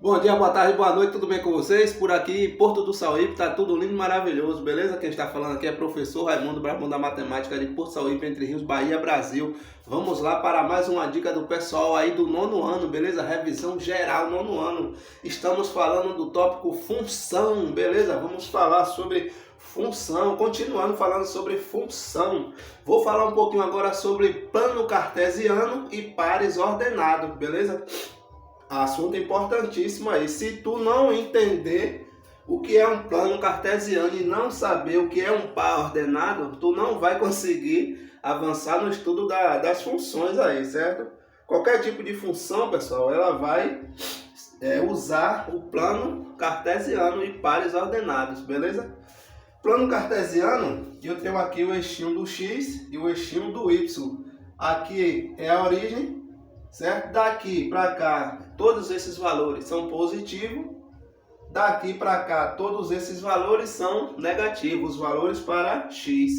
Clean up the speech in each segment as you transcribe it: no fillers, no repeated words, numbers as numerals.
Bom dia, boa tarde, boa noite, tudo bem com vocês? Por aqui, Porto do Sauípe, tá tudo lindo e maravilhoso, beleza? Quem está falando aqui é professor Raimundo Brabão da Matemática de Porto Sauípe, Entre Rios, Bahia, Brasil. Vamos lá para mais uma dica do pessoal aí do nono ano, beleza? Revisão geral, nono ano. Estamos falando do tópico função, beleza? Vamos falar sobre função, continuando falando sobre função. Vou falar um pouquinho agora sobre plano cartesiano e pares ordenados, beleza? Assunto importantíssimo aí. Se tu não entender o que é um plano cartesiano e não saber o que é um par ordenado, tu não vai conseguir avançar no estudo das funções aí, certo? Qualquer tipo de função, pessoal, ela vai usar o plano cartesiano e pares ordenados, beleza? Plano cartesiano, eu tenho aqui o eixinho do x e o eixinho do y. Aqui é a origem, certo? Daqui para cá, todos esses valores são positivos. Daqui para cá, todos esses valores são negativos, os valores para x.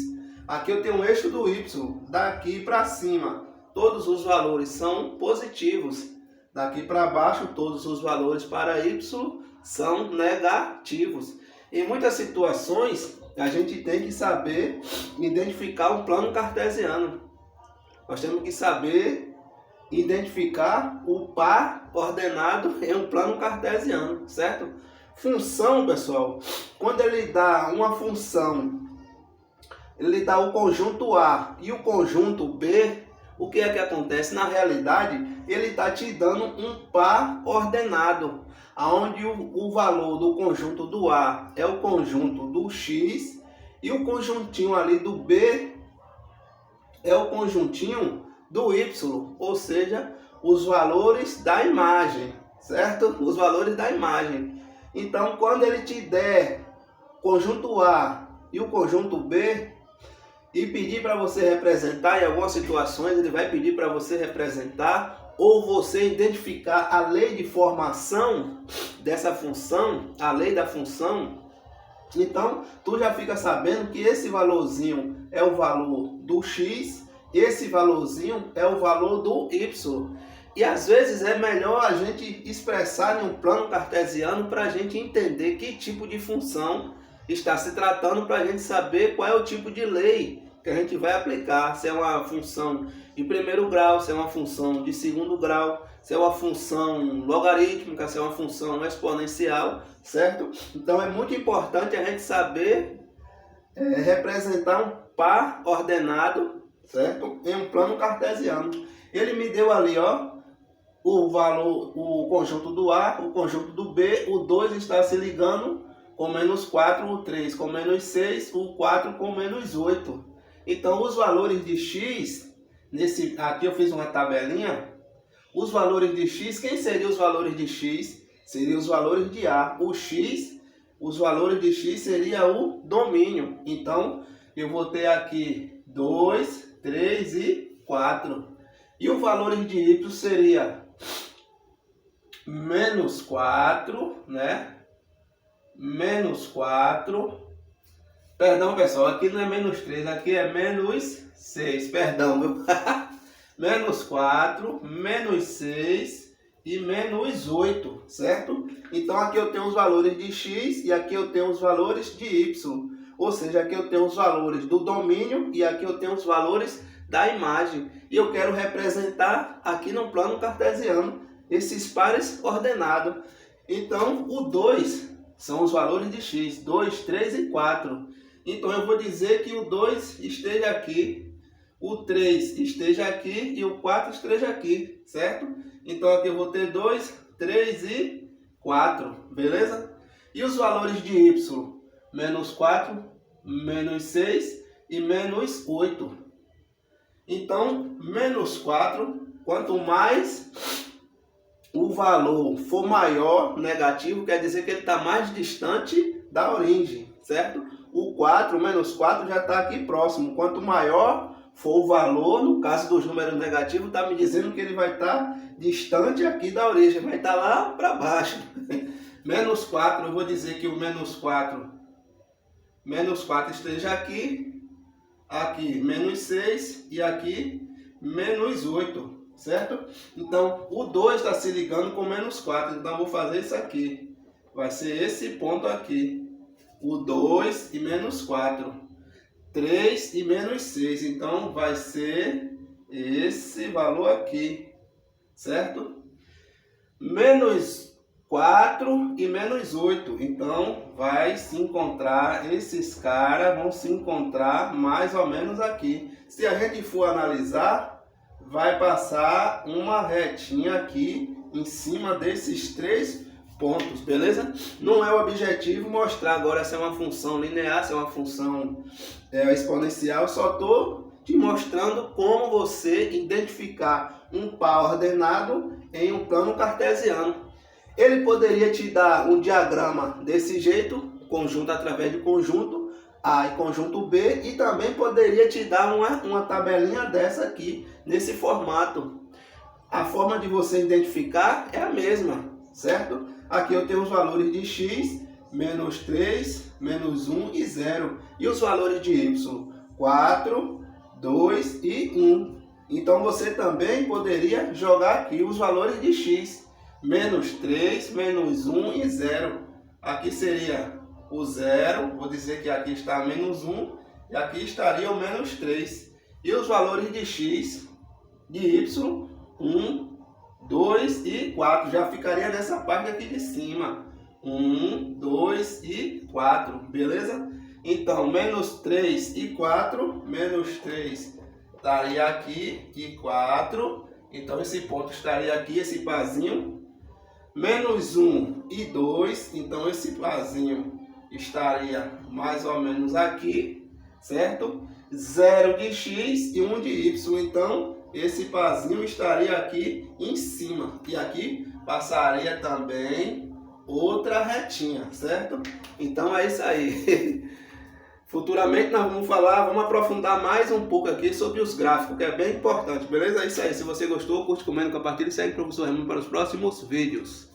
Aqui eu tenho o eixo do y. Daqui para cima, todos os valores são positivos. Daqui para baixo, todos os valores para y são negativos. Em muitas situações, a gente tem que saber identificar um plano cartesiano. Nós temos que saber identificar o par ordenado em um plano cartesiano, certo? Função, pessoal, quando ele dá uma função, ele dá o conjunto A e o conjunto B, o que é que acontece? Na realidade, ele está te dando um par ordenado, onde o valor do conjunto do A é o conjunto do X e o conjuntinho ali do B é o conjuntinho do Y, ou seja, os valores da imagem, certo? Os valores da imagem. Então, quando ele te der conjunto A e o conjunto B e pedir para você representar, em algumas situações ele vai pedir para você representar ou você identificar a lei de formação dessa função, a lei da função. Então, tu já fica sabendo que esse valorzinho é o valor do X, esse valorzinho é o valor do Y. E às vezes é melhor a gente expressar em um plano cartesiano para a gente entender que tipo de função está se tratando, para a gente saber qual é o tipo de lei que a gente vai aplicar. Se é uma função de primeiro grau, se é uma função de segundo grau, se é uma função logarítmica, se é uma função exponencial, certo? Então é muito importante a gente saber representar um par ordenado, certo? Em um plano cartesiano. Ele me deu ali, ó, o valor, o conjunto do A, o conjunto do B, o 2 está se ligando com menos 4, o 3 com menos 6, o 4 com menos 8. Então os valores de X, aqui eu fiz uma tabelinha, os valores de X, quem seriam os valores de X? Seriam os valores de A. O X, os valores de X seria o domínio. Então eu vou ter aqui 2, 3 e 4. E o valor de Y seria menos 4, né? Menos 4. Perdão, pessoal, aqui não é menos 3, aqui é menos 6. Perdão, viu? Menos 4, menos 6 e menos 8, certo? Então aqui eu tenho os valores de X e aqui eu tenho os valores de Y. Ou seja, aqui eu tenho os valores do domínio e aqui eu tenho os valores da imagem. E eu quero representar aqui no plano cartesiano esses pares ordenados. Então, o 2 são os valores de X, 2, 3 e 4. Então, eu vou dizer que o 2 esteja aqui, o 3 esteja aqui e o 4 esteja aqui, certo? Então, aqui eu vou ter 2, 3 e 4, beleza? E os valores de Y? Menos 4, menos 6 e menos 8. Então, menos 4, quanto mais o valor for maior, negativo, quer dizer que ele está mais distante da origem, certo? O 4, menos 4 já está aqui próximo. Quanto maior for o valor, no caso dos números negativos, está me dizendo que ele vai estar distante aqui da origem, vai estar lá para baixo. Menos 4, eu vou dizer que o menos 4 esteja aqui, aqui menos 6 e aqui menos 8. certo? Então, o 2 está se ligando com menos 4, então eu vou fazer isso aqui. Vai ser esse ponto aqui. O 2 e menos 4. 3 e menos 6, então vai ser esse valor aqui, certo? Menos 4 e menos 8, então vai se encontrar, esses caras vão se encontrar mais ou menos aqui. Se a gente for analisar, vai passar uma retinha aqui em cima desses 3 pontos, beleza? Não é o objetivo mostrar agora se é uma função linear, se é uma função exponencial, só estou te mostrando como você identificar um par ordenado em um plano cartesiano. Ele poderia te dar um diagrama desse jeito, conjunto através de conjunto A e conjunto B, e também poderia te dar uma tabelinha dessa aqui, nesse formato. A forma de você identificar é a mesma, certo? Aqui eu tenho os valores de x, menos 3, menos 1 e 0. E os valores de y, 4, 2 e 1. Então você também poderia jogar aqui os valores de x. Menos 3, menos 1 e 0. Aqui seria o 0, vou dizer que aqui está menos 1 e aqui estaria o menos 3. E os valores de x, de y, 1, 2 e 4. Já ficaria nessa parte aqui de cima. 1, 2 e 4, beleza? Então, menos 3 e 4, menos 3 estaria aqui e 4. Então, esse ponto estaria aqui, esse parzinho. Menos 1 e 2, então esse parzinho estaria mais ou menos aqui, certo? 0 de x e 1 de y, então esse parzinho estaria aqui em cima. E aqui passaria também outra retinha, certo? Então é isso aí. Futuramente nós vamos aprofundar mais um pouco aqui sobre os gráficos, que é bem importante, beleza? É isso aí. Se você gostou, curte, comenta, compartilha e segue o professor Raimundo para os próximos vídeos.